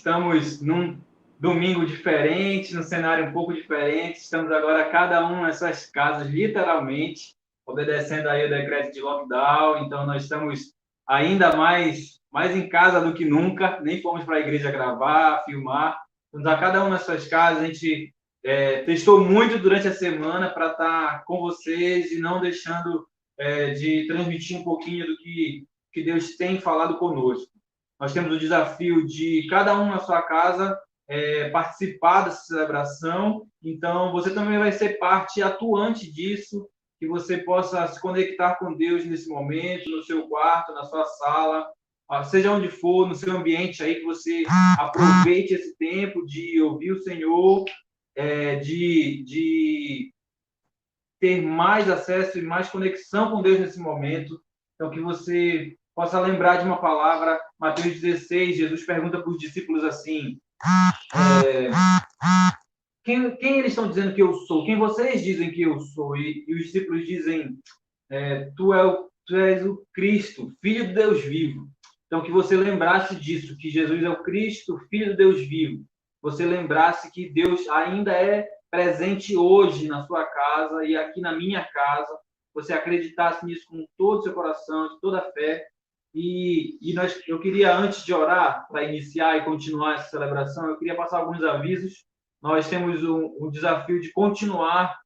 Estamos num domingo diferente, num cenário um pouco diferente. Estamos agora cada um nas suas casas, literalmente, obedecendo aí o decreto de lockdown. Então, nós estamos ainda mais em casa do que nunca. Nem fomos para a igreja gravar, filmar. Estamos a cada um nas suas casas. A gente testou muito durante a semana para estar com vocês e não deixando de transmitir um pouquinho do que Deus tem falado conosco. Nós temos o desafio de cada um na sua casa participar dessa celebração. Então, você também vai ser parte atuante disso, que você possa se conectar com Deus nesse momento, no seu quarto, na sua sala, seja onde for, no seu ambiente aí, que você aproveite esse tempo de ouvir o Senhor, de ter mais acesso e mais conexão com Deus nesse momento. Então, que você possa lembrar de uma palavra, Mateus 16, Jesus pergunta para os discípulos assim, quem eles estão dizendo que eu sou? Quem vocês dizem que eu sou? E os discípulos dizem, tu és o Cristo, Filho de Deus vivo. Então, que você lembrasse disso, que Jesus é o Cristo, Filho de Deus vivo. Você lembrasse que Deus ainda é presente hoje na sua casa e aqui na minha casa. Você acreditasse nisso com todo o seu coração, de toda a fé. Eu queria, antes de orar, para iniciar e continuar essa celebração, eu queria passar alguns avisos. Nós temos um desafio de continuar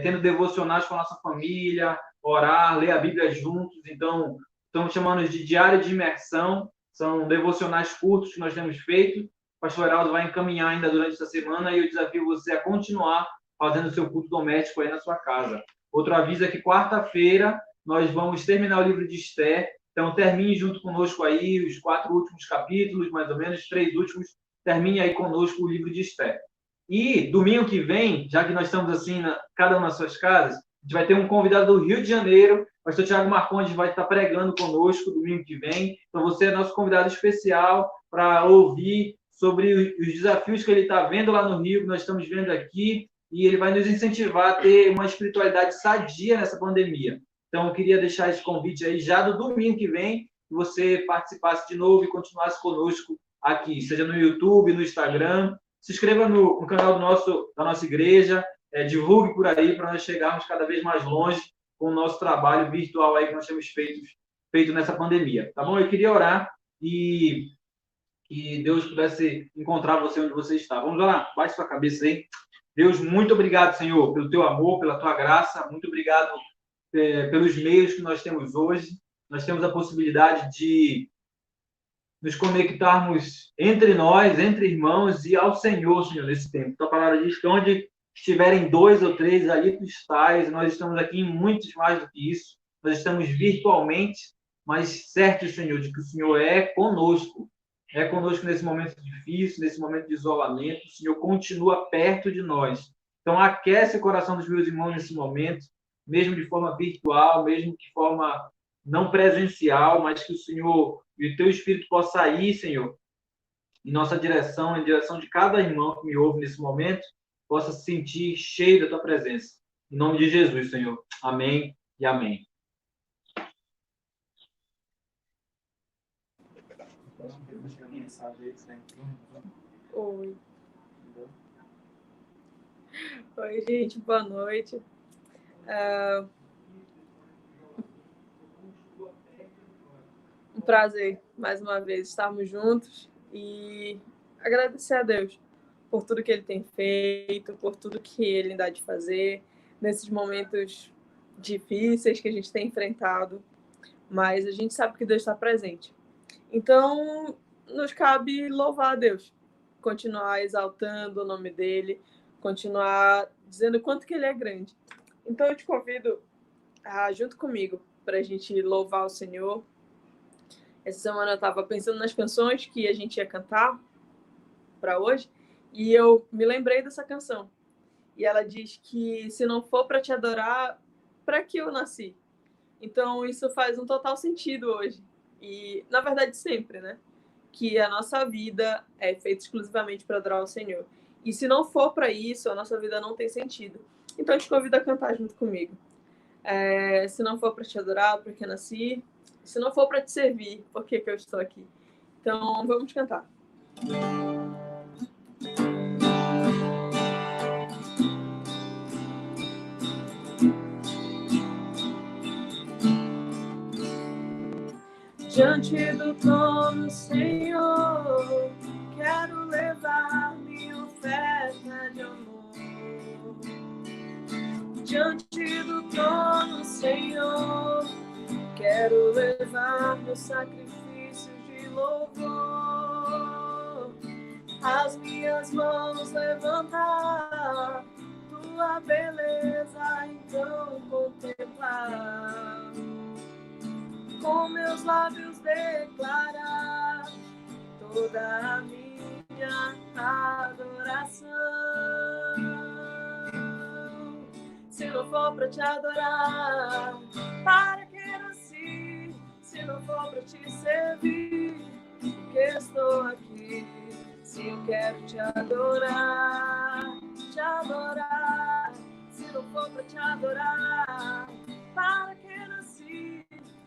tendo devocionais com a nossa família, orar, ler a Bíblia juntos. Então, estamos chamando de diário de imersão. São devocionais curtos que nós temos feito. O pastor Heraldo vai encaminhar ainda durante essa semana e eu desafio você a continuar fazendo o seu culto doméstico aí na sua casa. Outro aviso é que quarta-feira nós vamos terminar o livro de Esther. Então, termine junto conosco aí os 4 últimos capítulos, mais ou menos, 3 últimos. Termine aí conosco o livro de Esther. E domingo que vem, já que nós estamos assim, cada um nas suas casas, a gente vai ter um convidado do Rio de Janeiro. O pastor Tiago Marcondes vai estar pregando conosco domingo que vem. Então, você é nosso convidado especial para ouvir sobre os desafios que ele está vendo lá no Rio, que nós estamos vendo aqui, e ele vai nos incentivar a ter uma espiritualidade sadia nessa pandemia. Então, eu queria deixar esse convite aí já do domingo que vem, que você participasse de novo e continuasse conosco aqui, seja no YouTube, no Instagram. Se inscreva no canal da nossa igreja, divulgue por aí para nós chegarmos cada vez mais longe com o nosso trabalho virtual aí que nós temos feito nessa pandemia. Tá bom? Eu queria orar e que Deus pudesse encontrar você onde você está. Vamos lá, baixe sua cabeça aí. Deus, muito obrigado, Senhor, pelo teu amor, pela tua graça. Muito obrigado pelos meios que nós temos hoje. Nós temos a possibilidade de nos conectarmos entre nós, entre irmãos e ao Senhor, Senhor, nesse tempo. Tua palavra diz que onde estiverem 2 ou 3, ali tu estás. Nós estamos aqui em muitos mais do que isso. Nós estamos virtualmente, mas certos, Senhor, de que o Senhor é conosco. É conosco nesse momento difícil, nesse momento de isolamento. O Senhor continua perto de nós. Então, aquece o coração dos meus irmãos nesse momento, mesmo de forma virtual, mesmo de forma não presencial, mas que o Senhor e o teu Espírito possa ir, Senhor, em nossa direção, em direção de cada irmão que me ouve nesse momento, possa se sentir cheio da tua presença. Em nome de Jesus, Senhor. Amém e amém. Oi. Oi, gente, boa noite. Um prazer, mais uma vez, estarmos juntos e agradecer a Deus por tudo que Ele tem feito, por tudo que Ele ainda há de fazer, nesses momentos difíceis que a gente tem enfrentado, mas a gente sabe que Deus está presente. Então, nos cabe louvar a Deus, continuar exaltando o nome dEle, continuar dizendo o quanto que Ele é grande. Então, eu te convido junto comigo, para a gente louvar o Senhor. Essa semana eu estava pensando nas canções que a gente ia cantar para hoje, e eu me lembrei dessa canção. E ela diz que se não for para te adorar, para que eu nasci? Então, isso faz um total sentido hoje. E, na verdade, sempre, né? Que a nossa vida é feita exclusivamente para adorar o Senhor. E se não for para isso, a nossa vida não tem sentido. Então, eu te convido a cantar junto comigo. Se não for para te adorar, porque nasci. Se não for para te servir, por que eu estou aqui? Então, vamos cantar. Diante do trono, Senhor, quero levar minha oferta de amor. Diante do trono, Senhor, quero levar meu sacrifício de louvor. As minhas mãos levantar, tua beleza então contemplar. Com meus lábios declarar toda a minha adoração. Se não for pra te adorar, para que nasci? Se não for pra te servir, porque estou aqui. Se eu quero te adorar, te adorar. Se não for pra te adorar, para que nasci?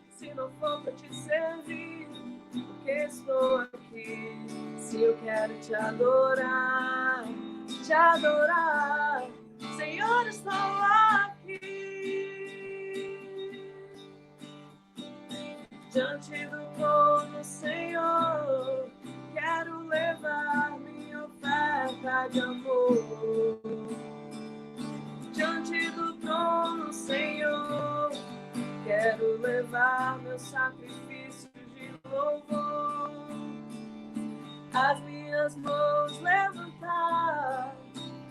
Se não for pra te servir, porque estou aqui. Se eu quero te adorar, Senhor, estou aqui. Diante do trono, Senhor, quero levar minha oferta de amor. Diante do trono, Senhor, quero levar meu sacrifício de louvor. As minhas mãos levantar,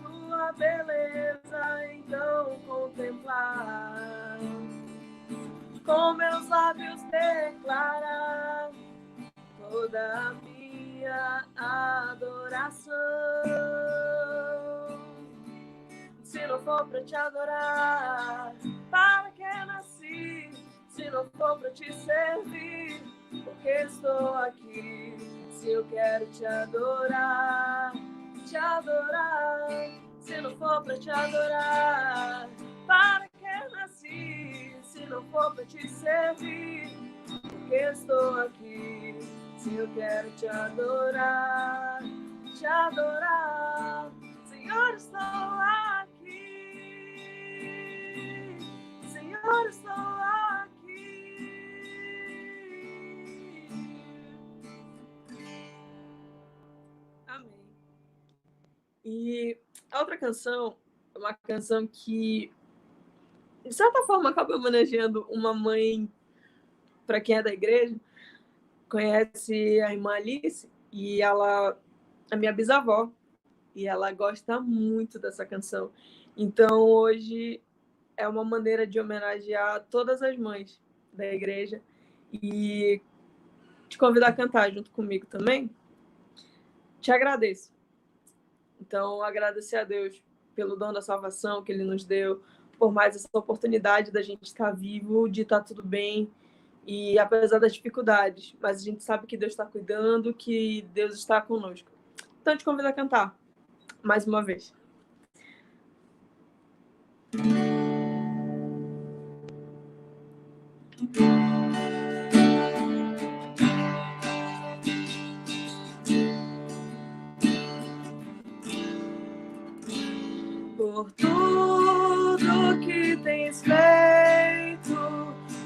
tua beleza então contemplar. Com meus lábios declarar toda a minha adoração. Se não for pra te adorar, para que nasci? Se não for pra te servir, porque estou aqui. Se eu quero te adorar, se não for pra te adorar, para que nasci? Se não for pra te servir, porque estou aqui. Se eu quero te adorar, Senhor, estou aqui. Senhor, estou aqui. Amém. E a outra canção é uma canção que, de certa forma, acaba homenageando uma mãe, para quem é da igreja, conhece a irmã Alice, e ela é minha bisavó, e ela gosta muito dessa canção. Então, hoje é uma maneira de homenagear todas as mães da igreja e te convidar a cantar junto comigo também. Te agradeço. Então, agradecer a Deus pelo dom da salvação que Ele nos deu, por mais essa oportunidade da gente estar vivo, de estar tudo bem, e apesar das dificuldades, mas a gente sabe que Deus está cuidando, que Deus está conosco. Então, te convido a cantar mais uma vez. Por tudo que tens feito,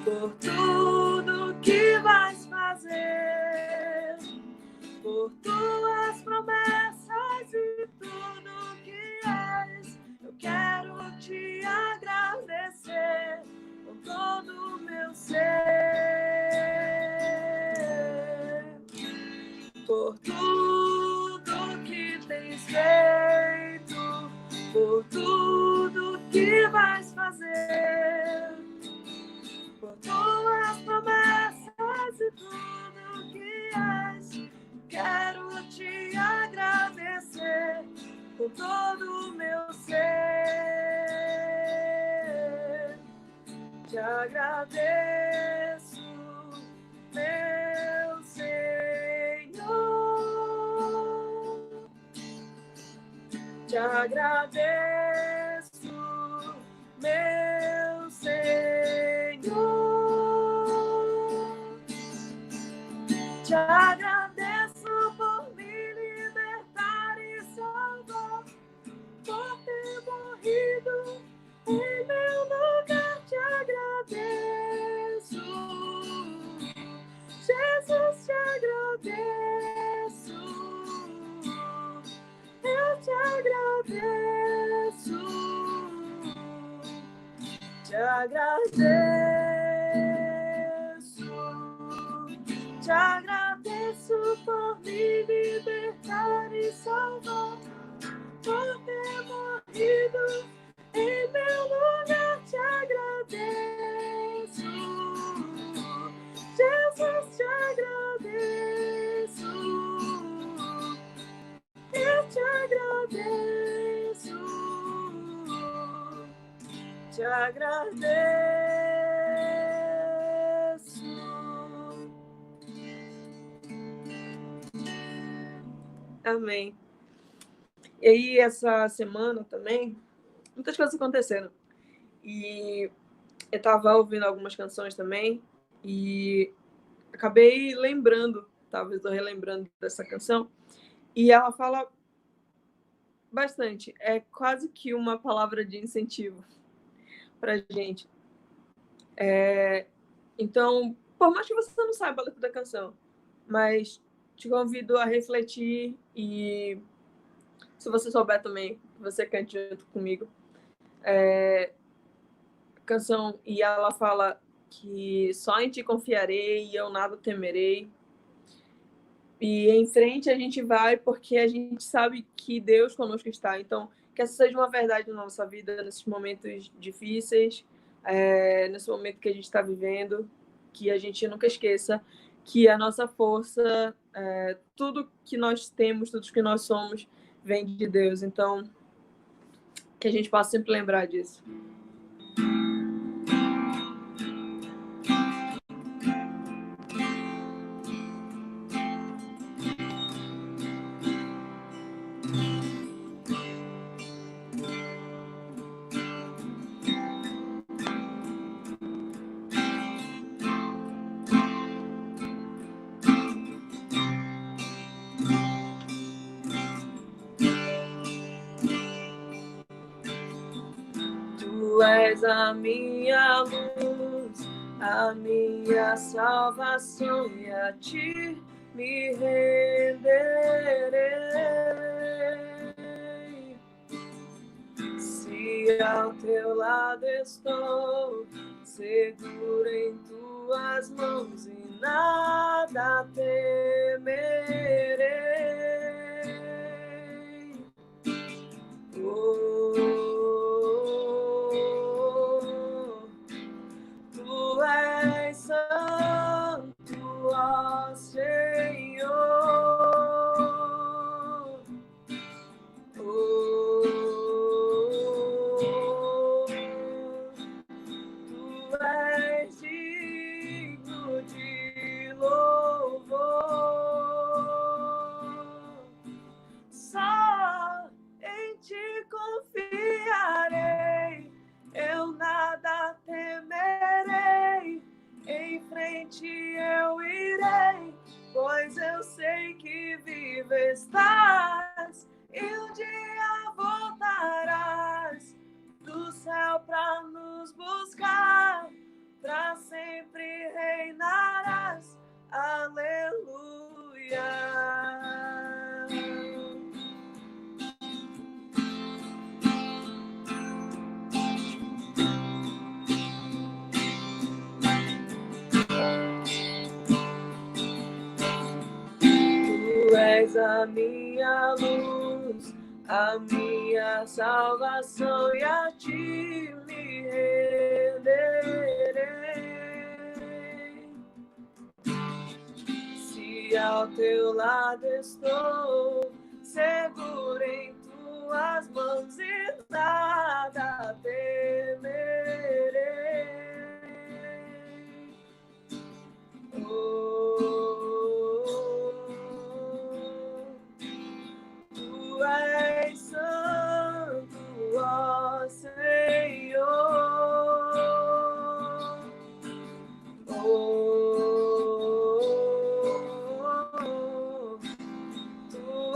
por tudo que vais fazer, por tuas promessas e tudo que és, eu quero te agradecer com todo o meu ser. Por tudo que tens feito, por tudo que vais fazer, por tuas promessas e tudo que és, quero te agradecer com todo o meu ser. Te agradeço, meu Senhor. Te agradeço, meu Senhor. Te agradeço por me libertar e salvar, por ter morrido em meu lugar. Te agradeço, Jesus. te agradeço, te agradeço por me libertar e salvar, por ter morrido em meu lugar, te agradeço, Jesus, te agradeço, eu te agradeço, te agradeço. Amém. E aí, essa semana também, muitas coisas aconteceram. E eu estava ouvindo algumas canções também e acabei lembrando, talvez eu relembrando dessa canção, e ela fala bastante, é quase que uma palavra de incentivo pra gente. Então, por mais que você não saiba a letra da canção, mas te convido a refletir e, se você souber também, você cante junto comigo. Canção, e ela fala que só em ti confiarei e eu nada temerei. E em frente a gente vai porque a gente sabe que Deus conosco está. Então, que essa seja uma verdade na nossa vida, nesses momentos difíceis, nesse momento que a gente está vivendo, que a gente nunca esqueça que a nossa força, tudo que nós temos, tudo que nós somos, vem de Deus. Então, que a gente possa sempre lembrar disso. Tu és a minha luz, a minha salvação, e a ti me renderei. Se ao teu lado estou, seguro em tuas mãos, e nada temerei. Tu és santo, ó Senhor. Tu és digno de louvor. Só em ti confiarei, eu nada temerei, em frente eu irei, pois eu sei que vivo estás, e um dia voltarás do céu pra nos buscar, pra sempre reinarás, aleluia. Tu és a minha luz, a minha salvação, e a ti me renderei. Se ao teu lado estou, seguro em tuas mãos, e nada temerei. Tu és santo, ó Senhor. Tu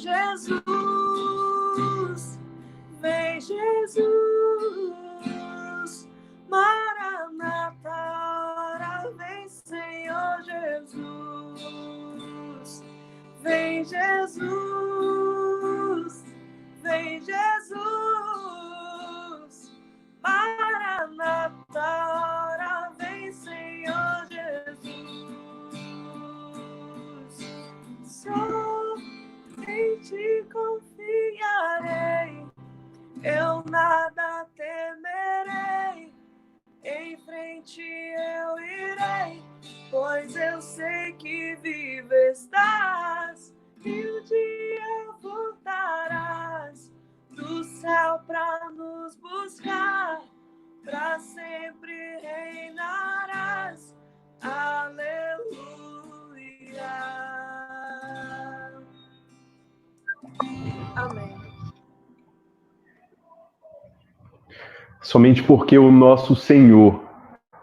Jesus, vem Jesus, Maranata, vem Senhor Jesus, vem Jesus, vem Jesus, Maranata, vem Senhor Jesus. Só em ti confiarei, eu nada temerei, em frente eu irei, pois eu sei que vivo estás, e um dia voltarás do céu pra nos buscar, pra sempre reinarás. Aleluia. Amém. Somente porque o nosso Senhor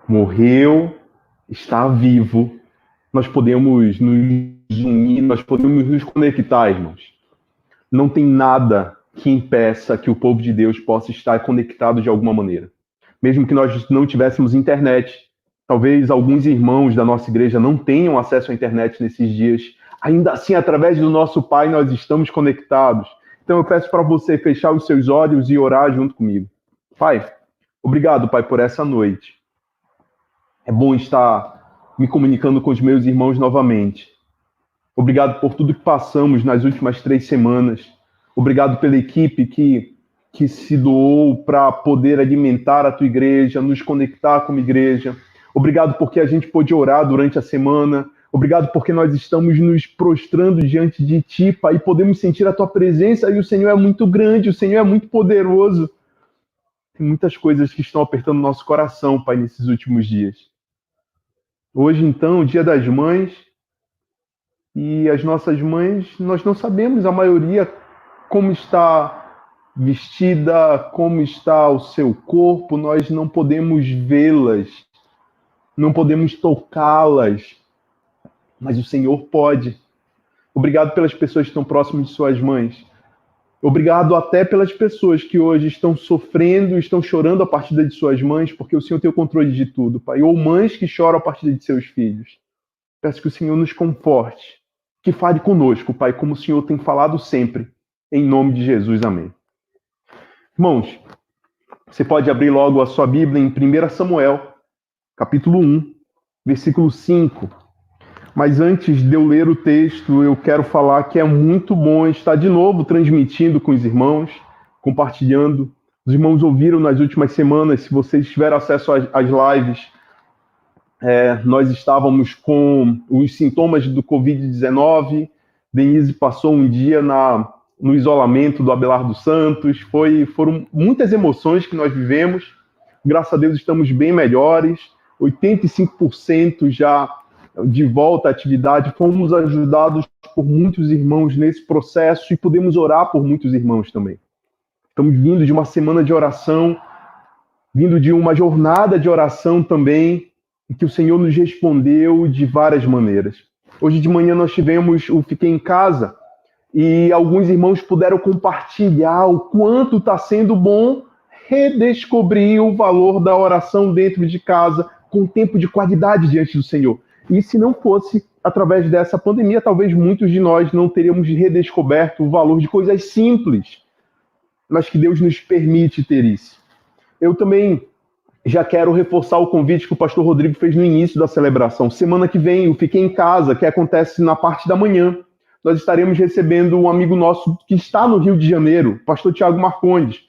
morreu, está vivo, nós podemos nos unir, nós podemos nos conectar, irmãos. Não tem nada que impeça que o povo de Deus possa estar conectado de alguma maneira. Mesmo que nós não tivéssemos internet, talvez alguns irmãos da nossa igreja não tenham acesso à internet nesses dias, ainda assim, através do nosso Pai, nós estamos conectados. Então eu peço para você fechar os seus olhos e orar junto comigo. Pai, obrigado, Pai, por essa noite. É bom estar me comunicando com os meus irmãos novamente. Obrigado por tudo que passamos nas últimas 3 semanas. Obrigado pela equipe que se doou para poder alimentar a tua igreja, nos conectar como igreja. Obrigado porque a gente pôde orar durante a semana. Obrigado porque nós estamos nos prostrando diante de ti, Pai, e podemos sentir a tua presença, e o Senhor é muito grande, o Senhor é muito poderoso. Tem muitas coisas que estão apertando nosso coração, Pai, nesses últimos dias. Hoje, então, o Dia das Mães, e as nossas mães, nós não sabemos, a maioria, como está vestida, como está o seu corpo, nós não podemos vê-las, não podemos tocá-las, mas o Senhor pode. Obrigado pelas pessoas que estão próximas de suas mães. Obrigado até pelas pessoas que hoje estão sofrendo, estão chorando a partida de suas mães, porque o Senhor tem o controle de tudo, Pai. Ou mães que choram a partida de seus filhos. Peço que o Senhor nos conforte, que fale conosco, Pai, como o Senhor tem falado sempre. Em nome de Jesus, amém. Irmãos, você pode abrir logo a sua Bíblia em 1 Samuel, capítulo 1, versículo 5. Mas antes de eu ler o texto, eu quero falar que é muito bom estar de novo transmitindo com os irmãos, compartilhando. Os irmãos ouviram nas últimas semanas, se vocês tiveram acesso às lives, nós estávamos com os sintomas do Covid-19. Denise passou um dia no isolamento do Abelardo Santos. Foram muitas emoções que nós vivemos. Graças a Deus estamos bem melhores. 85% já de volta à atividade. Fomos ajudados por muitos irmãos nesse processo e podemos orar por muitos irmãos também. Estamos vindo de uma semana de oração, vindo de uma jornada de oração também, em que o Senhor nos respondeu de várias maneiras. Hoje de manhã nós tivemos o Fiquei em Casa e alguns irmãos puderam compartilhar o quanto está sendo bom redescobrir o valor da oração dentro de casa, com tempo de qualidade diante do Senhor. E se não fosse através dessa pandemia, talvez muitos de nós não teríamos redescoberto o valor de coisas simples, mas que Deus nos permite ter isso. Eu também já quero reforçar o convite que o pastor Rodrigo fez no início da celebração. Semana que vem, o Fiquei em Casa, que acontece na parte da manhã, nós estaremos recebendo um amigo nosso que está no Rio de Janeiro, o pastor Tiago Marcondes.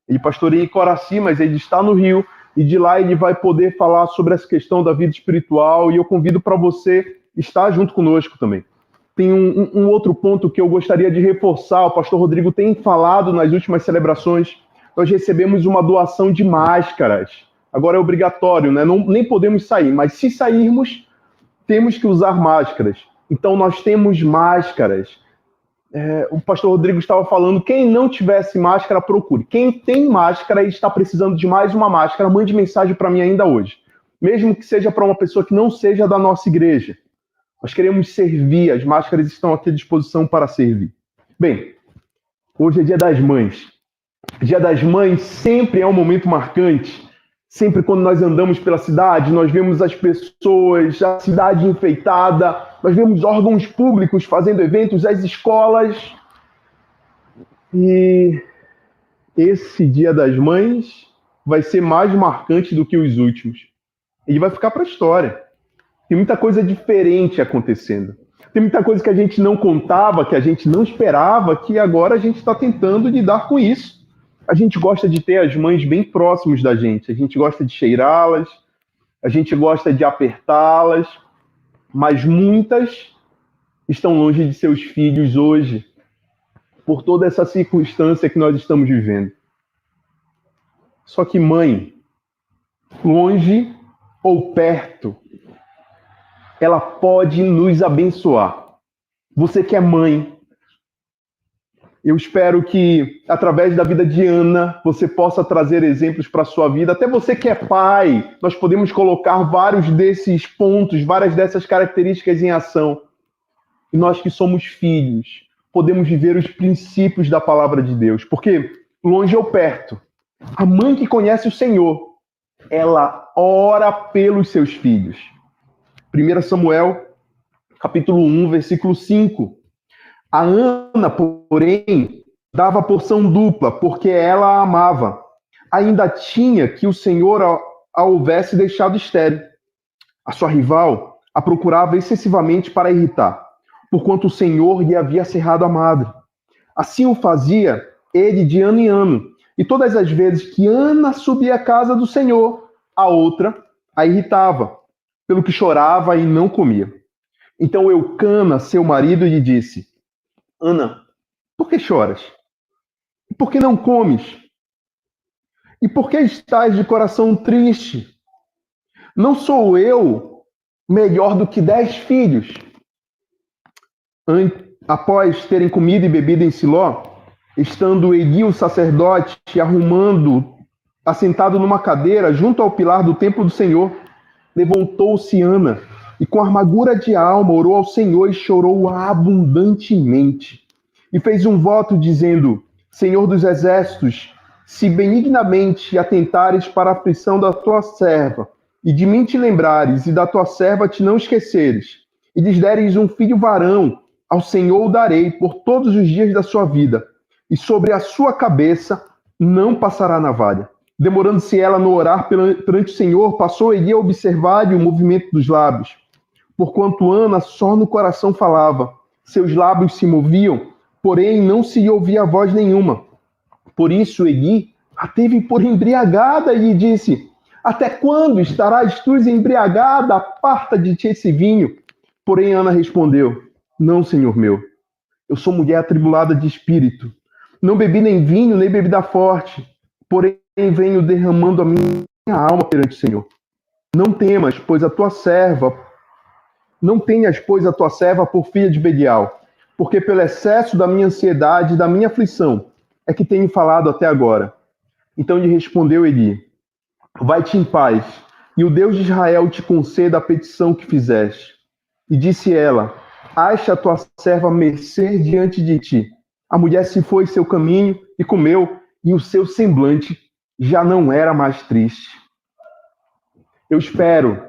Ele pastoreia em Coraci, mas ele está no Rio, e de lá ele vai poder falar sobre essa questão da vida espiritual, e eu convido para você estar junto conosco também. Tem um outro ponto que eu gostaria de reforçar, o pastor Rodrigo tem falado nas últimas celebrações. Nós recebemos uma doação de máscaras. Agora é obrigatório, né? Nem podemos sair, mas se sairmos, temos que usar máscaras. Então nós temos máscaras. O pastor Rodrigo estava falando, quem não tivesse máscara, procure. Quem tem máscara e está precisando de mais uma máscara, mande mensagem para mim ainda hoje. Mesmo que seja para uma pessoa que não seja da nossa igreja. Nós queremos servir, as máscaras estão aqui à disposição para servir. Bem, hoje é Dia das Mães. Dia das Mães sempre é um momento marcante. Sempre quando nós andamos pela cidade, nós vemos as pessoas, a cidade enfeitada, nós vemos órgãos públicos fazendo eventos, as escolas. E esse Dia das Mães vai ser mais marcante do que os últimos. Ele vai ficar para a história. Tem muita coisa diferente acontecendo. Tem muita coisa que a gente não contava, que a gente não esperava, que agora a gente está tentando lidar com isso. A gente gosta de ter as mães bem próximas da gente. A gente gosta de cheirá-las, a gente gosta de apertá-las, mas muitas estão longe de seus filhos hoje, por toda essa circunstância que nós estamos vivendo. Só que mãe, longe ou perto, ela pode nos abençoar. Você que é mãe, eu espero que, através da vida de Ana, você possa trazer exemplos para a sua vida. Até você que é pai, nós podemos colocar vários desses pontos, várias dessas características em ação. E nós que somos filhos, podemos viver os princípios da palavra de Deus. Porque, longe ou perto, a mãe que conhece o Senhor, ela ora pelos seus filhos. 1 Samuel, capítulo 1, versículo 5. A Ana, porém, dava porção dupla, porque ela a amava. Ainda tinha que o Senhor a houvesse deixado estéril. A sua rival a procurava excessivamente para irritar, porquanto o Senhor lhe havia cerrado a madre. Assim o fazia ele de ano em ano. E todas as vezes que Ana subia à casa do Senhor, a outra a irritava, pelo que chorava e não comia. Então Eucana, seu marido, lhe disse: Ana, por que choras? E por que não comes? E por que estás de coração triste? Não sou eu melhor do que 10 filhos? Após terem comido e bebido em Siló, estando Eli, o sacerdote, assentado numa cadeira junto ao pilar do templo do Senhor, levantou-se Ana e com amargura de alma orou ao Senhor e chorou abundantemente. E fez um voto dizendo: Senhor dos exércitos, se benignamente atentares para a aflição da tua serva, e de mim te lembrares, e da tua serva te não esqueceres, e lhes deres um filho varão, ao Senhor o darei por todos os dias da sua vida, e sobre a sua cabeça não passará navalha. Demorando-se ela no orar perante o Senhor, passou Eli a observar-lhe o movimento dos lábios. Porquanto Ana só no coração falava, seus lábios se moviam, porém não se lhe ouvia voz nenhuma. Por isso Eli a teve por embriagada e lhe disse: Até quando estarás tu embriagada? Aparta de ti esse vinho. Porém Ana respondeu: Não, Senhor meu, eu sou mulher atribulada de espírito. Não bebi nem vinho, nem bebida forte, porém venho derramando a minha alma perante o Senhor. Não tenhas, pois, a tua serva por filha de Belial, porque pelo excesso da minha ansiedade e da minha aflição é que tenho falado até agora. Então lhe respondeu Eli: Vai-te em paz, e o Deus de Israel te conceda a petição que fizeste. E disse ela: Acha a tua serva mercê diante de ti. A mulher se foi seu caminho e comeu, e o seu semblante já não era mais triste. Eu espero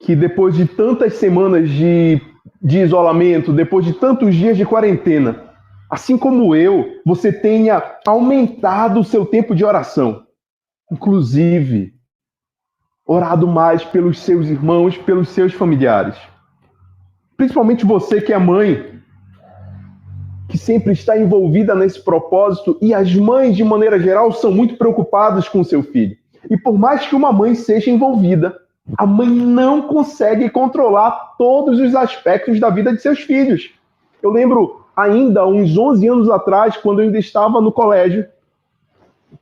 que depois de tantas semanas de isolamento, depois de tantos dias de quarentena, assim como eu, você tenha aumentado o seu tempo de oração. Inclusive, orado mais pelos seus irmãos, pelos seus familiares. Principalmente você que é mãe, que sempre está envolvida nesse propósito, e as mães, de maneira geral, são muito preocupadas com o seu filho. E por mais que uma mãe seja envolvida, a mãe não consegue controlar todos os aspectos da vida de seus filhos. Eu lembro ainda, uns 11 anos atrás, quando eu ainda estava no colégio,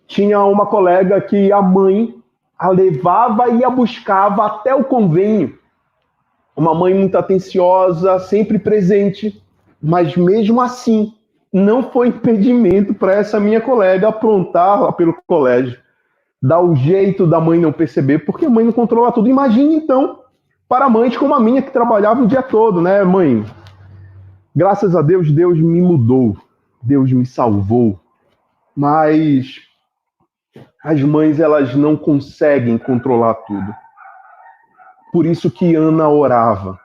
tinha uma colega que a mãe a levava e a buscava até o convênio. Uma mãe muito atenciosa, sempre presente, mas mesmo assim, não foi impedimento para essa minha colega aprontar lá pelo colégio. Dá o jeito da mãe não perceber, porque a mãe não controla tudo. Imagine, então, para mães como a minha, que trabalhava o dia todo, né, mãe? Graças a Deus, Deus me mudou. Deus me salvou. Mas as mães, elas não conseguem controlar tudo. Por isso que Ana orava.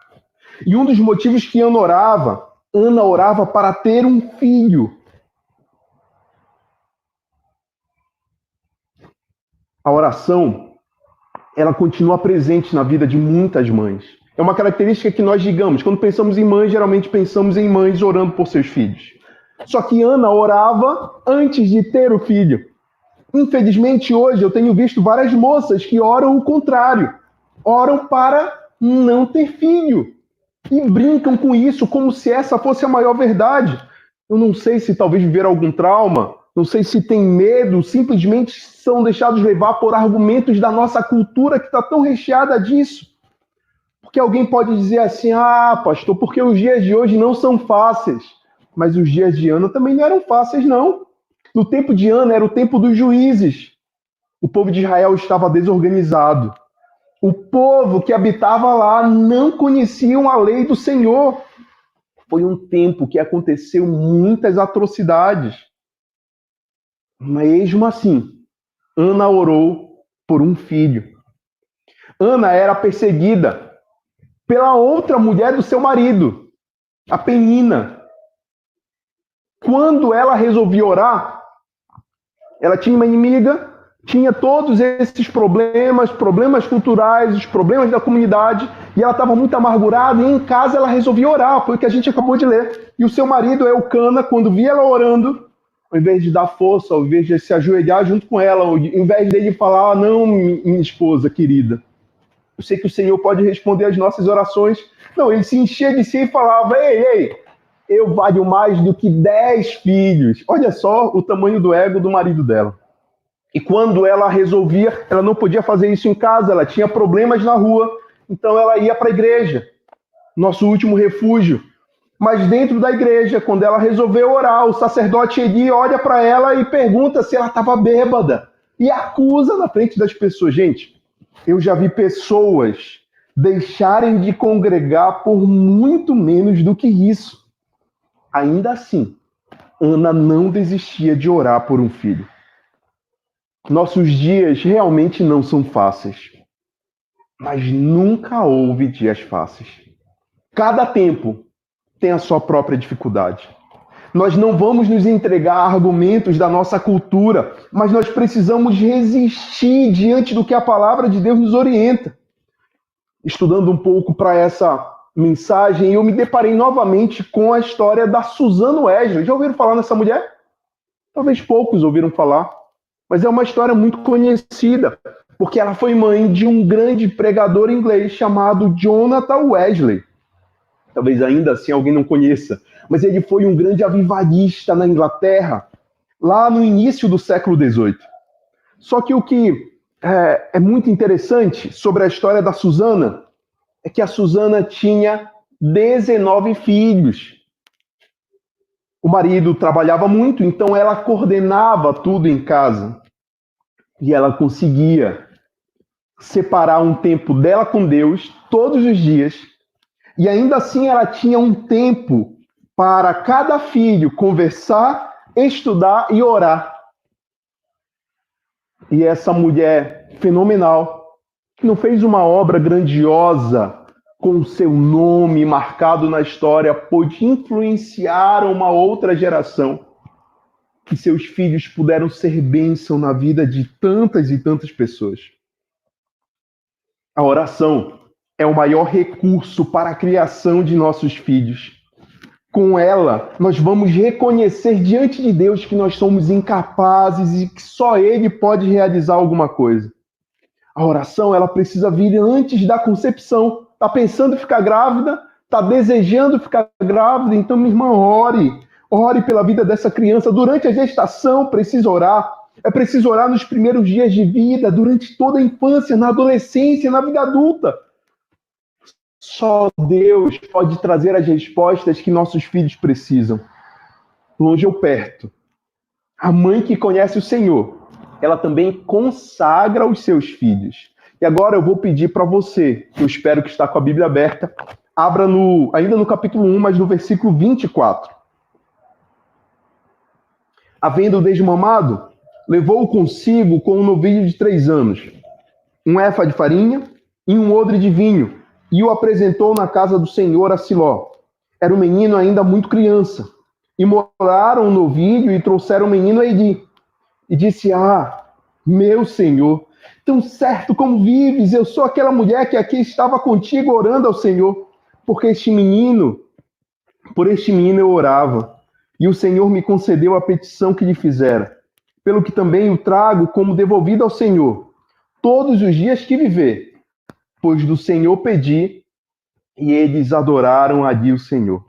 E um dos motivos que Ana orava para ter um filho. A oração, ela continua presente na vida de muitas mães. É uma característica que nós digamos, quando pensamos em mães, geralmente pensamos em mães orando por seus filhos. Só que Ana orava antes de ter o filho. Infelizmente, hoje eu tenho visto várias moças que oram o contrário. Oram para não ter filho. E brincam com isso como se essa fosse a maior verdade. Eu não sei se talvez viveram algum trauma, não sei se tem medo, simplesmente são deixados levar por argumentos da nossa cultura que está tão recheada disso. Porque alguém pode dizer assim, pastor, porque os dias de hoje não são fáceis. Mas os dias de Ana também não eram fáceis, não. No tempo de Ana era o tempo dos juízes. O povo de Israel estava desorganizado. O povo que habitava lá não conheciam a lei do Senhor. Foi um tempo que aconteceu muitas atrocidades. Mesmo assim, Ana orou por um filho. Ana era perseguida pela outra mulher do seu marido, a Penina. Quando ela resolvia orar, ela tinha uma inimiga, tinha todos esses problemas culturais, os problemas da comunidade, e ela estava muito amargurada, e em casa ela resolvia orar, foi o que a gente acabou de ler. E o seu marido, Elcana, quando via ela orando, ao invés de dar força, ao invés de se ajoelhar junto com ela, ao invés dele falar, não, minha esposa querida, eu sei que o Senhor pode responder às nossas orações. Não, ele se enchia de si e falava, ei, eu valho mais do que 10 filhos. Olha só o tamanho do ego do marido dela. E quando ela resolvia, ela não podia fazer isso em casa, ela tinha problemas na rua, então ela ia para a igreja, nosso último refúgio. Mas dentro da igreja, quando ela resolveu orar, o sacerdote Eli olha para ela e pergunta se ela estava bêbada. E acusa na frente das pessoas. Gente, eu já vi pessoas deixarem de congregar por muito menos do que isso. Ainda assim, Ana não desistia de orar por um filho. Nossos dias realmente não são fáceis, mas nunca houve dias fáceis. Cada tempo tem a sua própria dificuldade. Nós não vamos nos entregar a argumentos da nossa cultura, mas nós precisamos resistir diante do que a palavra de Deus nos orienta. Estudando um pouco para essa mensagem, eu me deparei novamente com a história da Susan Wesley. Já ouviram falar nessa mulher? Talvez poucos ouviram falar, mas é uma história muito conhecida, porque ela foi mãe de um grande pregador inglês chamado Jonathan Wesley. Talvez ainda assim alguém não conheça, mas ele foi um grande avivalista na Inglaterra, lá no início do século XVIII. Só que o que é muito interessante sobre a história da Susana é que a Susana tinha 19 filhos. O marido trabalhava muito, então ela coordenava tudo em casa. E ela conseguia separar um tempo dela com Deus todos os dias. E ainda assim ela tinha um tempo para cada filho conversar, estudar e orar. E essa mulher fenomenal, que não fez uma obra grandiosa com o seu nome marcado na história, pôde influenciar uma outra geração, que seus filhos puderam ser bênção na vida de tantas e tantas pessoas. A oração é o maior recurso para a criação de nossos filhos. Com ela, nós vamos reconhecer diante de Deus que nós somos incapazes e que só Ele pode realizar alguma coisa. A oração, ela precisa vir antes da concepção. Está pensando em ficar grávida? Está desejando ficar grávida? Então, minha irmã, ore. Ore pela vida dessa criança. Durante a gestação, precisa orar. É preciso orar nos primeiros dias de vida, durante toda a infância, na adolescência, na vida adulta. Só Deus pode trazer as respostas que nossos filhos precisam, longe ou perto. A mãe que conhece o Senhor, ela também consagra os seus filhos. E agora eu vou pedir para você, que eu espero que está com a Bíblia aberta, abra ainda no capítulo 1, mas no versículo 24. Havendo desmamado, levou-o consigo com um novilho de 3 anos, um éfa de farinha e um odre de vinho, e o apresentou na casa do Senhor a Siló. Era um menino ainda muito criança. Imolaram o novilho e trouxeram o menino a Eli. E disse: meu Senhor, tão certo como vives, eu sou aquela mulher que aqui estava contigo orando ao Senhor, por este menino eu orava, e o Senhor me concedeu a petição que lhe fizera, pelo que também o trago como devolvido ao Senhor, todos os dias que viver, pois do Senhor pedi, e eles adoraram ali o Senhor.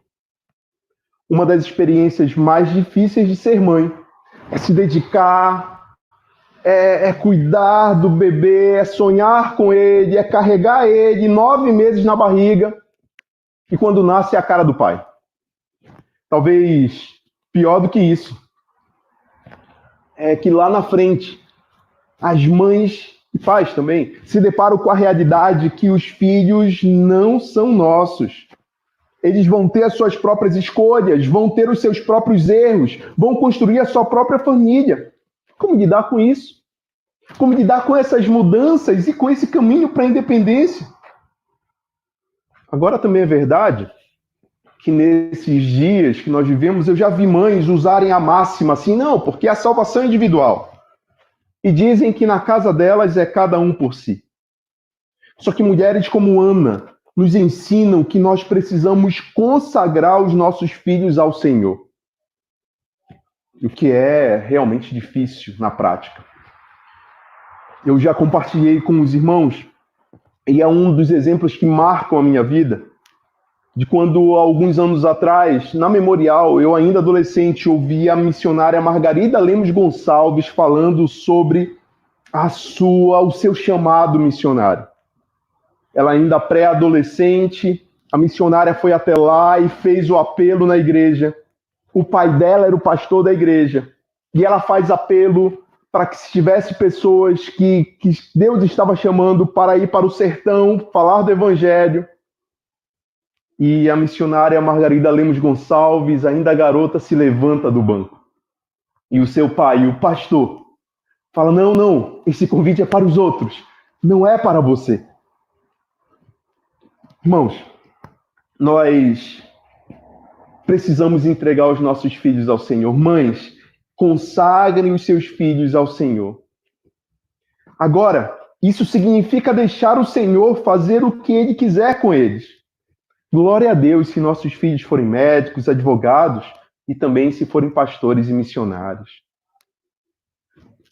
Uma das experiências mais difíceis de ser mãe é se dedicar, é cuidar do bebê, é sonhar com ele, é carregar ele 9 meses na barriga, e quando nasce é a cara do pai. Talvez pior do que isso é que lá na frente as mães e pais também se deparam com a realidade que os filhos não são nossos. Eles vão ter as suas próprias escolhas, vão ter os seus próprios erros, vão construir a sua própria família. Como lidar com isso? Como lidar com essas mudanças e com esse caminho para a independência? Agora também é verdade que nesses dias que nós vivemos, eu já vi mães usarem a máxima assim, não, porque a salvação é individual. E dizem que na casa delas é cada um por si. Só que mulheres como Ana nos ensinam que nós precisamos consagrar os nossos filhos ao Senhor. O que é realmente difícil na prática. Eu já compartilhei com os irmãos, e é um dos exemplos que marcam a minha vida, de quando, alguns anos atrás, na Memorial, eu ainda adolescente, ouvi a missionária Margarida Lemos Gonçalves falando sobre o seu chamado missionário. Ela ainda pré-adolescente, a missionária foi até lá e fez o apelo na igreja. O pai dela era o pastor da igreja. E ela faz apelo para que se tivesse pessoas que Deus estava chamando para ir para o sertão, falar do evangelho. E a missionária Margarida Lemos Gonçalves, ainda garota, se levanta do banco. E o seu pai, o pastor, fala: não, esse convite é para os outros, não é para você. Irmãos, nós precisamos entregar os nossos filhos ao Senhor. Mães, consagrem os seus filhos ao Senhor. Agora, isso significa deixar o Senhor fazer o que Ele quiser com eles. Glória a Deus se nossos filhos forem médicos, advogados e também se forem pastores e missionários.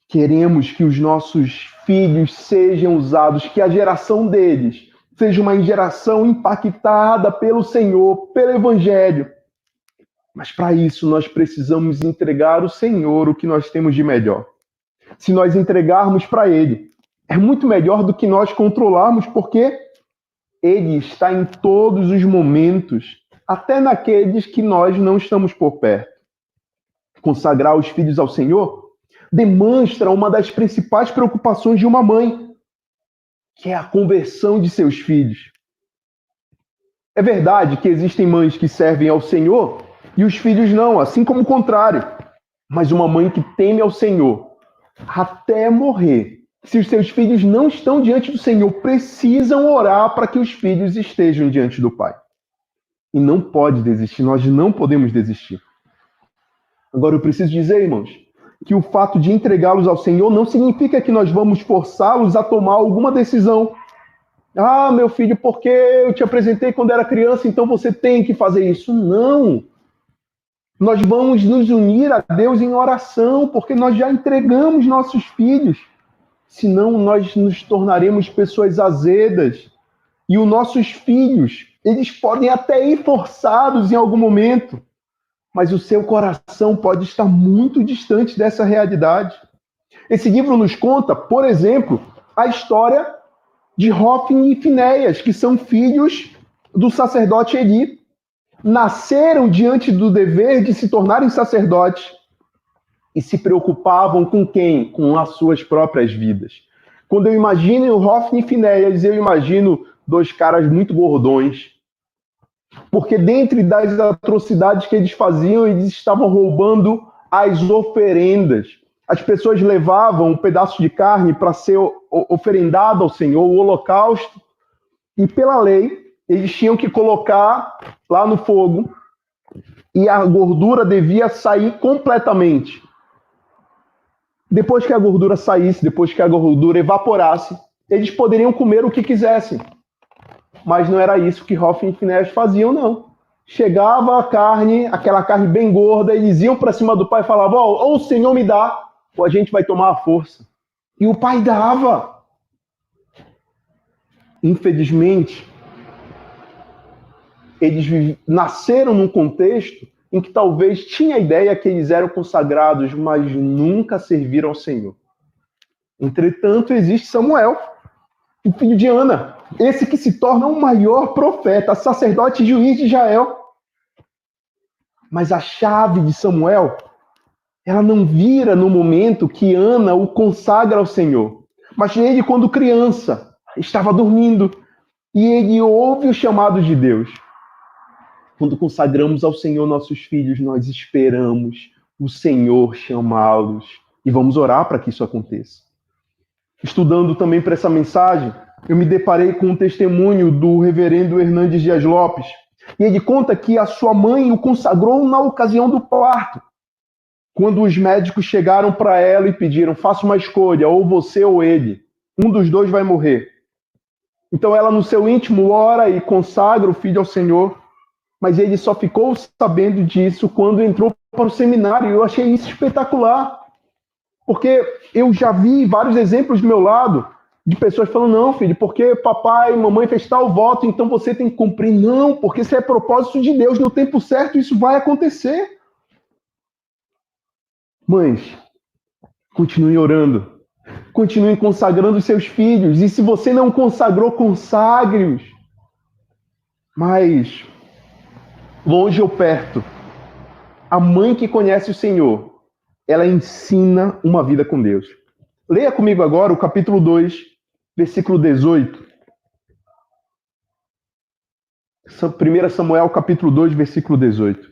Queremos que os nossos filhos sejam usados, que a geração deles seja uma geração impactada pelo Senhor, pelo Evangelho. Mas para isso nós precisamos entregar ao Senhor o que nós temos de melhor. Se nós entregarmos para Ele, é muito melhor do que nós controlarmos, porque Ele está em todos os momentos, até naqueles que nós não estamos por perto. Consagrar os filhos ao Senhor demonstra uma das principais preocupações de uma mãe, que é a conversão de seus filhos. É verdade que existem mães que servem ao Senhor e os filhos não, assim como o contrário. Mas uma mãe que teme ao Senhor até morrer, se os seus filhos não estão diante do Senhor, precisam orar para que os filhos estejam diante do Pai. E não pode desistir, nós não podemos desistir. Agora eu preciso dizer, irmãos, que o fato de entregá-los ao Senhor não significa que nós vamos forçá-los a tomar alguma decisão. Meu filho, porque eu te apresentei quando era criança, então você tem que fazer isso. Não! Nós vamos nos unir a Deus em oração, porque nós já entregamos nossos filhos. Senão nós nos tornaremos pessoas azedas. E os nossos filhos, eles podem até ir forçados em algum momento, mas o seu coração pode estar muito distante dessa realidade. Esse livro nos conta, por exemplo, a história de Hófni e Finéias, que são filhos do sacerdote Eli. Nasceram diante do dever de se tornarem sacerdotes e se preocupavam com quem? Com as suas próprias vidas. Quando eu imagino o Hófni e Finéias, eu imagino 2 caras muito gordões, porque dentre das atrocidades que eles faziam, eles estavam roubando as oferendas. As pessoas levavam um pedaço de carne para ser oferendado ao Senhor, o holocausto, e pela lei, eles tinham que colocar lá no fogo, e a gordura devia sair completamente. Depois que a gordura saísse, depois que a gordura evaporasse, eles poderiam comer o que quisessem. Mas não era isso que Hofni e Finéias faziam, não. Chegava a carne, aquela carne bem gorda, eles iam para cima do pai e falavam, ou o Senhor me dá, ou a gente vai tomar a força. E o pai dava. Infelizmente, eles nasceram num contexto em que talvez tinha a ideia que eles eram consagrados, mas nunca serviram ao Senhor. Entretanto, existe Samuel, o filho de Ana, esse que se torna o maior profeta, sacerdote e juiz de Israel. Mas a chave de Samuel, ela não vira no momento que Ana o consagra ao Senhor. Mas ele, quando criança, estava dormindo e ele ouve o chamado de Deus. Quando consagramos ao Senhor nossos filhos, nós esperamos o Senhor chamá-los e vamos orar para que isso aconteça. Estudando também para essa mensagem, eu me deparei com um testemunho do reverendo Hernandes Dias Lopes. E ele conta que a sua mãe o consagrou na ocasião do parto. Quando os médicos chegaram para ela e pediram, faça uma escolha, ou você ou ele. Um dos dois vai morrer. Então ela, no seu íntimo, ora e consagra o filho ao Senhor. Mas ele só ficou sabendo disso quando entrou para o seminário. Eu achei isso espetacular. Porque eu já vi vários exemplos do meu lado de pessoas falando, não, filho, porque papai e mamãe fez tal voto, então você tem que cumprir. Não, porque isso é propósito de Deus. No tempo certo isso vai acontecer. Mães, continuem orando. Continuem consagrando os seus filhos. E se você não consagrou, consagre-os. Mas, longe ou perto, a mãe que conhece o Senhor, ela ensina uma vida com Deus. Leia comigo agora o capítulo 2, versículo 18. 1 Samuel, capítulo 2, versículo 18.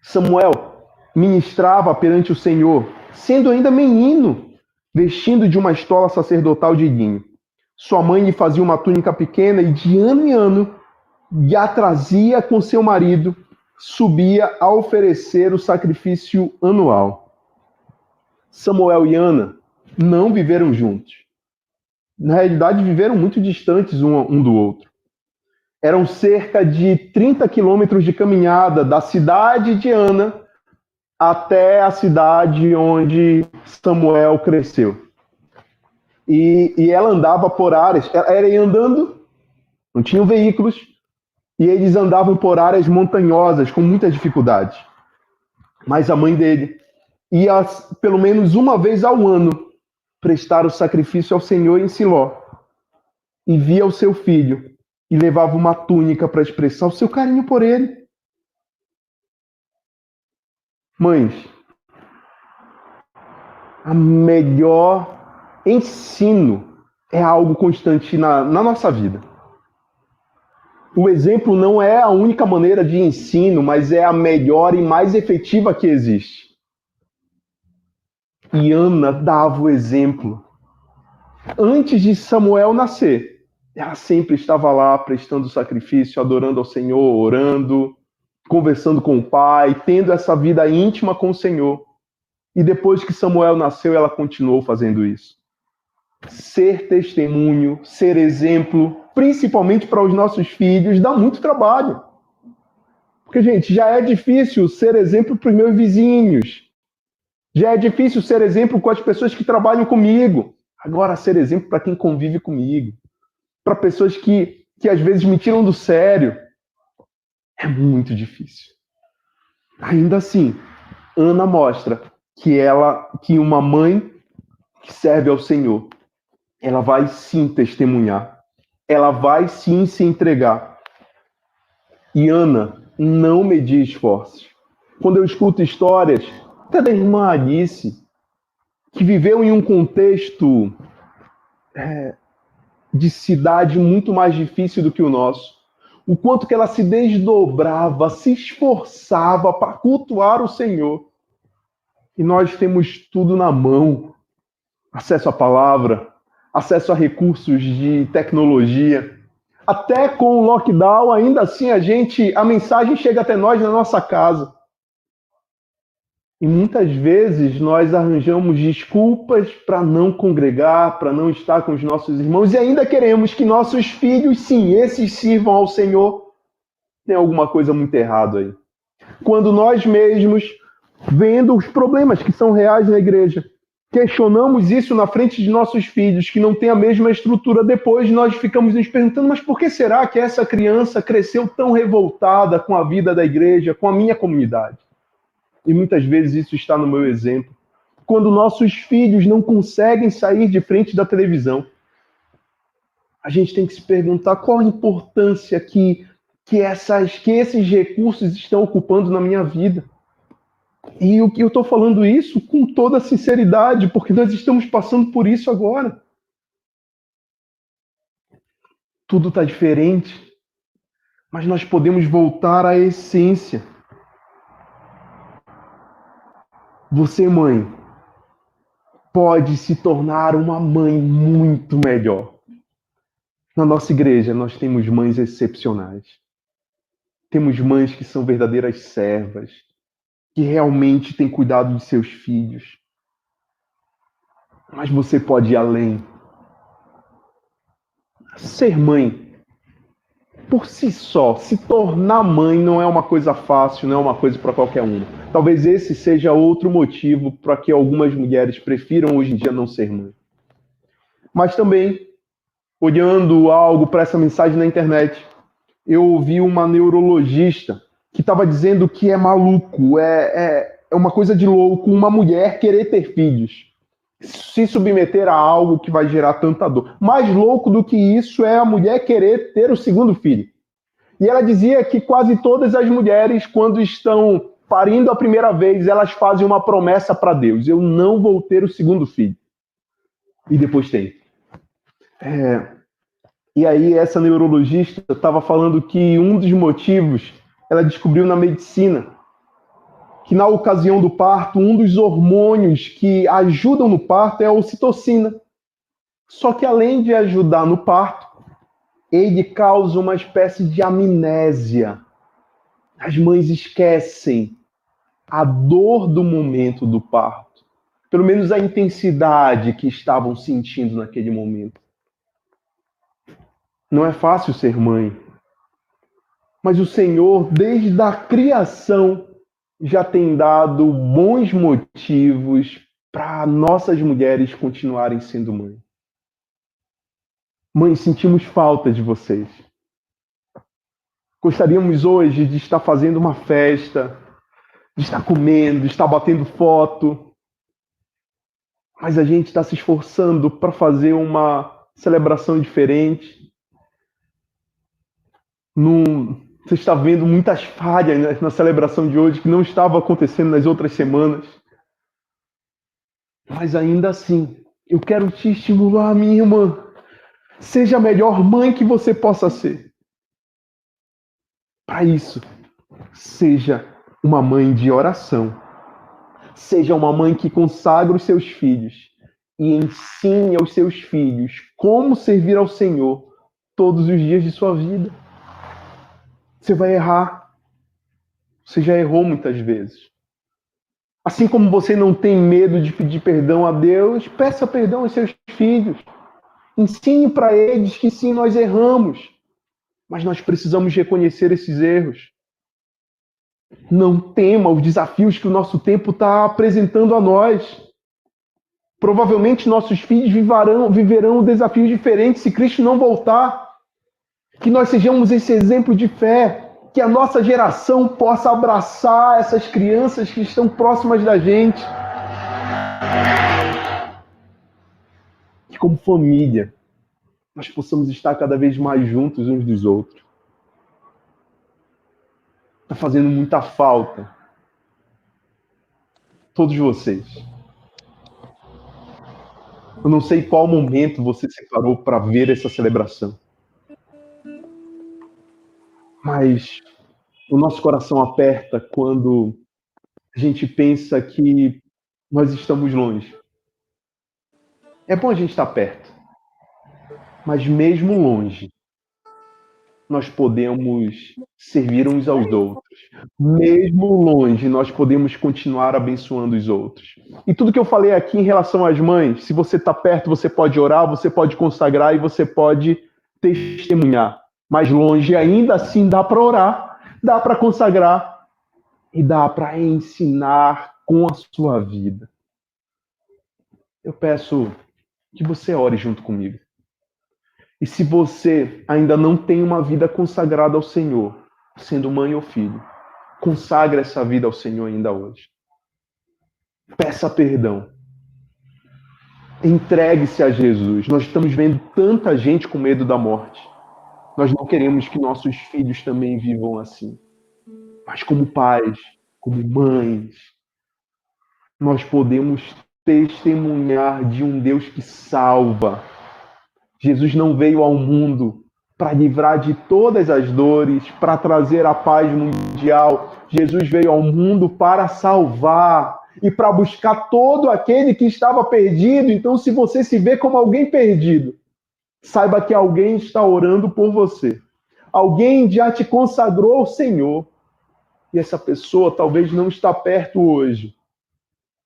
Samuel ministrava perante o Senhor, sendo ainda menino, vestindo de uma estola sacerdotal de linho. Sua mãe lhe fazia uma túnica pequena e de ano em ano lhe a trazia com seu marido, subia a oferecer o sacrifício anual. Samuel e Ana não viveram juntos. Na realidade, viveram muito distantes um do outro. Eram cerca de 30 quilômetros de caminhada da cidade de Ana até a cidade onde Samuel cresceu. E ela andava por áreas, ela ia andando, não tinham veículos, e eles andavam por áreas montanhosas, com muitas dificuldades. Mas a mãe dele ia, pelo menos uma vez ao ano, prestar o sacrifício ao Senhor em Siló. E via o seu filho, e levava uma túnica para expressar o seu carinho por ele. Mães, a melhor ensino é algo constante na nossa vida. O exemplo não é a única maneira de ensino, mas é a melhor e mais efetiva que existe. E Ana dava o exemplo. Antes de Samuel nascer, ela sempre estava lá prestando sacrifício, adorando ao Senhor, orando, conversando com o pai, tendo essa vida íntima com o Senhor. E depois que Samuel nasceu, ela continuou fazendo isso. Ser testemunho, ser exemplo, principalmente para os nossos filhos, dá muito trabalho. Porque, gente, já é difícil ser exemplo para os meus vizinhos. Já é difícil ser exemplo com as pessoas que trabalham comigo. Agora, ser exemplo para quem convive comigo. Para pessoas que às vezes me tiram do sério. É muito difícil. Ainda assim, Ana mostra que uma mãe que serve ao Senhor, ela vai sim testemunhar. Ela vai sim se entregar. E Ana não media esforços. Quando eu escuto histórias, até da irmã Alice, que viveu em um contexto de cidade muito mais difícil do que o nosso, o quanto que ela se desdobrava, se esforçava para cultuar o Senhor. E nós temos tudo na mão, acesso à palavra, acesso a recursos de tecnologia. Até com o lockdown, ainda assim a mensagem chega até nós na nossa casa. E muitas vezes nós arranjamos desculpas para não congregar, para não estar com os nossos irmãos, e ainda queremos que nossos filhos, sim, esses sirvam ao Senhor. Tem alguma coisa muito errada aí. Quando nós mesmos, vendo os problemas que são reais na igreja, questionamos isso na frente de nossos filhos, que não têm a mesma estrutura, depois nós ficamos nos perguntando, mas por que será que essa criança cresceu tão revoltada com a vida da igreja, com a minha comunidade? E muitas vezes isso está no meu exemplo. Quando nossos filhos não conseguem sair de frente da televisão, a gente tem que se perguntar qual a importância que esses recursos estão ocupando na minha vida. E o que eu estou falando isso com toda sinceridade, porque nós estamos passando por isso agora. Tudo está diferente, mas nós podemos voltar à essência. Você, mãe, pode se tornar uma mãe muito melhor. Na nossa igreja, nós temos mães excepcionais. Temos mães que são verdadeiras servas, que realmente têm cuidado de seus filhos. Mas você pode ir além. Ser mãe, por si só, se tornar mãe não é uma coisa fácil, não é uma coisa para qualquer um. Talvez esse seja outro motivo para que algumas mulheres prefiram hoje em dia não ser mãe. Mas também, olhando algo para essa mensagem na internet, eu ouvi uma neurologista que estava dizendo que é maluco, é uma coisa de louco uma mulher querer ter filhos, se submeter a algo que vai gerar tanta dor. Mais louco do que isso é a mulher querer ter o segundo filho. E ela dizia que quase todas as mulheres, quando estão parindo a primeira vez, elas fazem uma promessa para Deus: eu não vou ter o segundo filho. E depois tem. E aí essa neurologista estava falando que um dos motivos, ela descobriu na medicina, que na ocasião do parto, um dos hormônios que ajudam no parto é a ocitocina. Só que além de ajudar no parto, ele causa uma espécie de amnésia. As mães esquecem a dor do momento do parto, pelo menos a intensidade que estavam sentindo naquele momento. Não é fácil ser mãe, mas o Senhor, desde a criação, já tem dado bons motivos para nossas mulheres continuarem sendo mães. Mãe, sentimos falta de vocês. Gostaríamos hoje de estar fazendo uma festa, de estar comendo, de estar batendo foto, mas a gente está se esforçando para fazer uma celebração diferente. Você está vendo muitas falhas na celebração de hoje que não estava acontecendo nas outras semanas. Mas ainda assim, eu quero te estimular, minha irmã. Seja a melhor mãe que você possa ser. Para isso, seja uma mãe de oração. Seja uma mãe que consagra os seus filhos e ensine aos seus filhos como servir ao Senhor todos os dias de sua vida. Você vai errar. Você já errou muitas vezes. Assim como você não tem medo de pedir perdão a Deus, peça perdão aos seus filhos. Ensine para eles que sim, nós erramos, mas nós precisamos reconhecer esses erros. Não tema os desafios que o nosso tempo está apresentando a nós. Provavelmente nossos filhos viverão desafios diferentes se Cristo não voltar. Que nós sejamos esse exemplo de fé, que a nossa geração possa abraçar essas crianças que estão próximas da gente. Que como família, nós possamos estar cada vez mais juntos uns dos outros. Está fazendo muita falta. Todos vocês. Eu não sei qual momento você separou para ver essa celebração. Mas o nosso coração aperta quando a gente pensa que nós estamos longe. É bom a gente estar perto, mas mesmo longe, nós podemos servir uns aos outros. Mesmo longe, nós podemos continuar abençoando os outros. E tudo que eu falei aqui em relação às mães, se você está perto, você pode orar, você pode consagrar e você pode testemunhar. Mas longe, ainda assim, dá para orar, dá para consagrar e dá para ensinar com a sua vida. Eu peço que você ore junto comigo. E se você ainda não tem uma vida consagrada ao Senhor, sendo mãe ou filho, consagre essa vida ao Senhor ainda hoje. Peça perdão. Entregue-se a Jesus. Nós estamos vendo tanta gente com medo da morte. Nós não queremos que nossos filhos também vivam assim. Mas como pais, como mães, nós podemos testemunhar de um Deus que salva. Jesus não veio ao mundo para livrar de todas as dores, para trazer a paz mundial. Jesus veio ao mundo para salvar e para buscar todo aquele que estava perdido. Então, se você se vê como alguém perdido, saiba que alguém está orando por você. Alguém já te consagrou ao Senhor. E essa pessoa talvez não está perto hoje.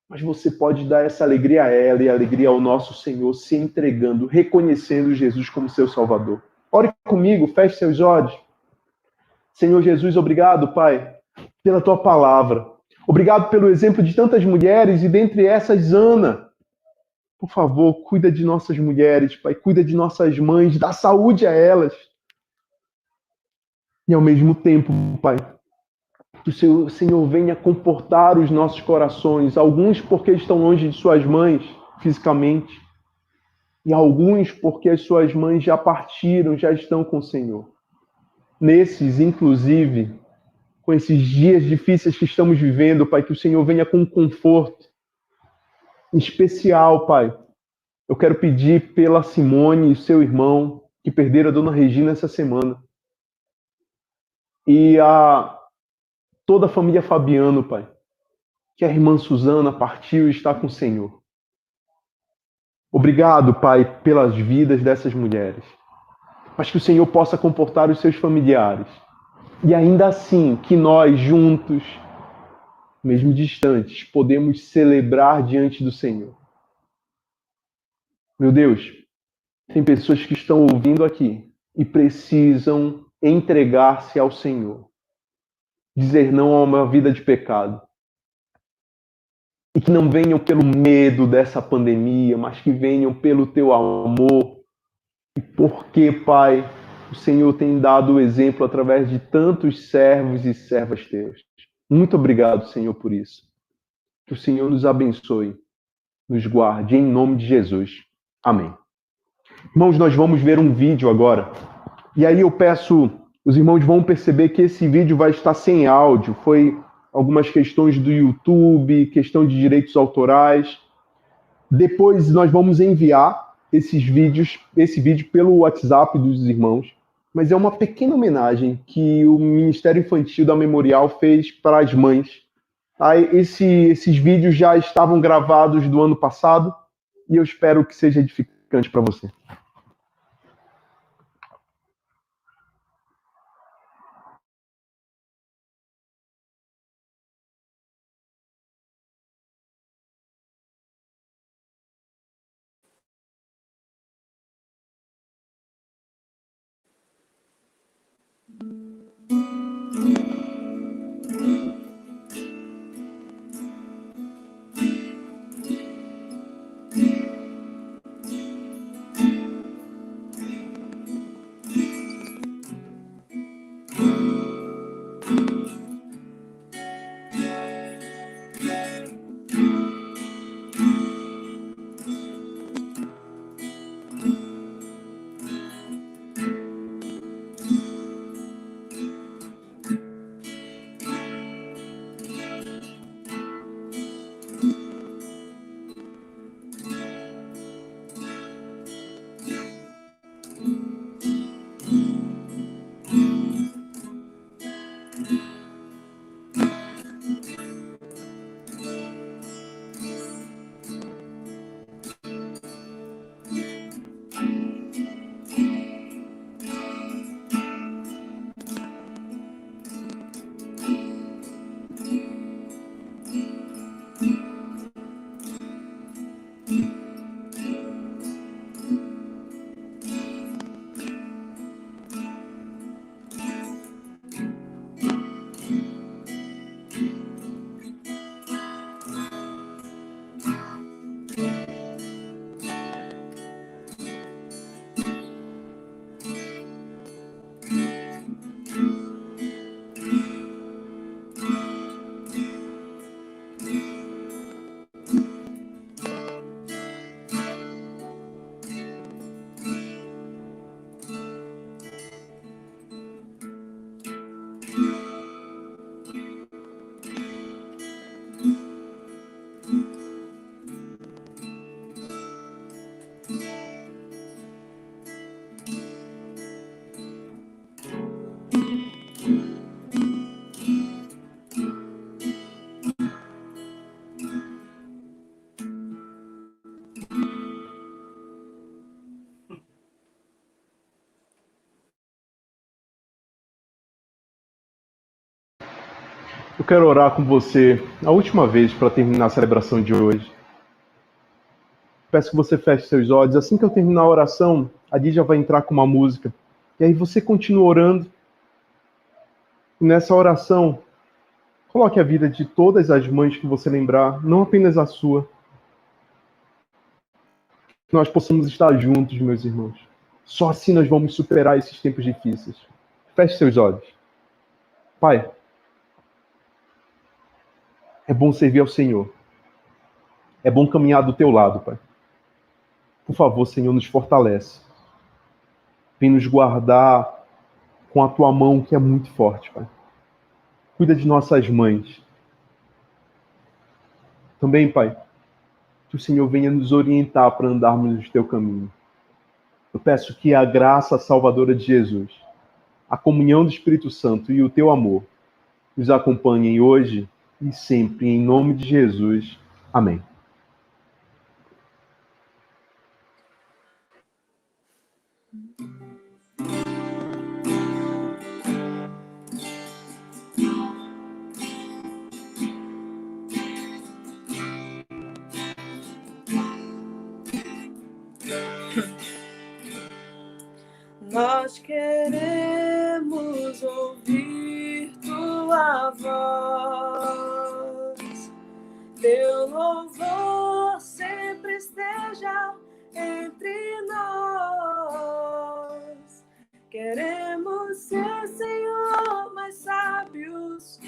Mas você pode dar essa alegria a ela e a alegria ao nosso Senhor, se entregando, reconhecendo Jesus como seu Salvador. Ore comigo, feche seus olhos. Senhor Jesus, obrigado, Pai, pela tua palavra. Obrigado pelo exemplo de tantas mulheres e dentre essas, Ana. Por favor, cuida de nossas mulheres, Pai, cuida de nossas mães, dá saúde a elas. E ao mesmo tempo, Pai, que o Senhor venha confortar os nossos corações, alguns porque estão longe de suas mães fisicamente, e alguns porque as suas mães já partiram, já estão com o Senhor. Nesses, inclusive, com esses dias difíceis que estamos vivendo, Pai, que o Senhor venha com um conforto em especial, Pai. Eu quero pedir pela Simone e seu irmão, que perderam a Dona Regina essa semana, e a toda a família Fabiano, Pai, que a irmã Suzana partiu e está com o Senhor. Obrigado, Pai, pelas vidas dessas mulheres. Mas que o Senhor possa comportar os seus familiares. E ainda assim, que nós juntos, mesmo distantes, podemos celebrar diante do Senhor. Meu Deus, tem pessoas que estão ouvindo aqui e precisam entregar-se ao Senhor. Dizer não a uma vida de pecado. E que não venham pelo medo dessa pandemia, mas que venham pelo teu amor. E porque, Pai, o Senhor tem dado o exemplo através de tantos servos e servas teus. Muito obrigado, Senhor, por isso. Que o Senhor nos abençoe, nos guarde, em nome de Jesus. Amém. Irmãos, nós vamos ver um vídeo agora. E aí eu peço, os irmãos vão perceber que esse vídeo vai estar sem áudio. Foi algumas questões do YouTube, questão de direitos autorais. Depois nós vamos enviar esse vídeo pelo WhatsApp dos irmãos. Mas é uma pequena homenagem que o Ministério Infantil da Memorial fez para as mães. Esses vídeos já estavam gravados do ano passado e eu espero que seja edificante para você. Eu quero orar com você a última vez para terminar a celebração de hoje. Peço que você feche seus olhos. Assim que eu terminar a oração, a Lídia vai entrar com uma música. E aí você continua orando. E nessa oração, coloque a vida de todas as mães que você lembrar, não apenas a sua. Que nós possamos estar juntos, meus irmãos. Só assim nós vamos superar esses tempos difíceis. Feche seus olhos. Pai, é bom servir ao Senhor. É bom caminhar do teu lado, Pai. Por favor, Senhor, nos fortalece. Vem nos guardar com a tua mão, que é muito forte, Pai. Cuida de nossas mães. Também, Pai, que o Senhor venha nos orientar para andarmos no teu caminho. Eu peço que a graça salvadora de Jesus, a comunhão do Espírito Santo e o teu amor nos acompanhem hoje e sempre, em nome de Jesus. Amém. Nós queremos ouvir tua voz. Teu louvor sempre esteja entre nós. Queremos ser, Senhor, mais sábios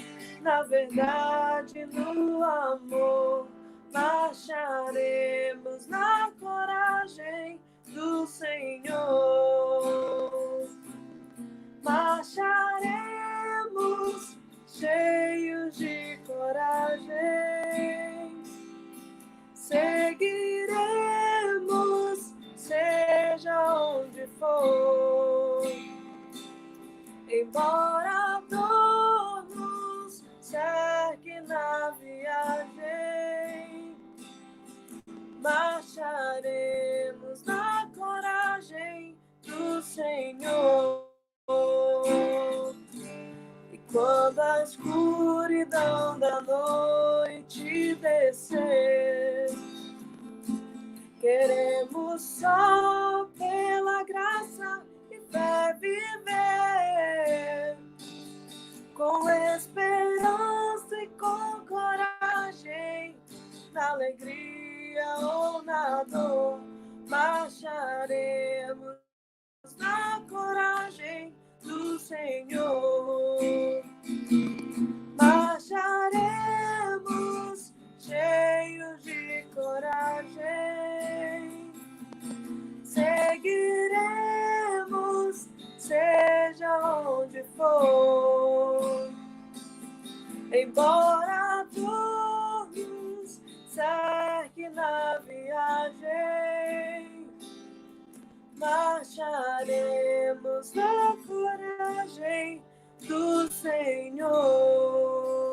na verdade, no amor. Marcharemos na coragem do Senhor. Marcharemos cheios de coragem. Seguiremos, seja onde for. Embora a dor nos cerque na viagem, marcharemos na coragem do Senhor. E quando a escuridão da noite descer, queremos só pela graça e fé viver, com esperança e com coragem, na alegria ou na dor, marcharemos na coragem do Senhor. Marcharemos cheios de coragem. Seguiremos, seja onde for. Embora a dor nos cerque na viagem, marcharemos na coragem do Senhor.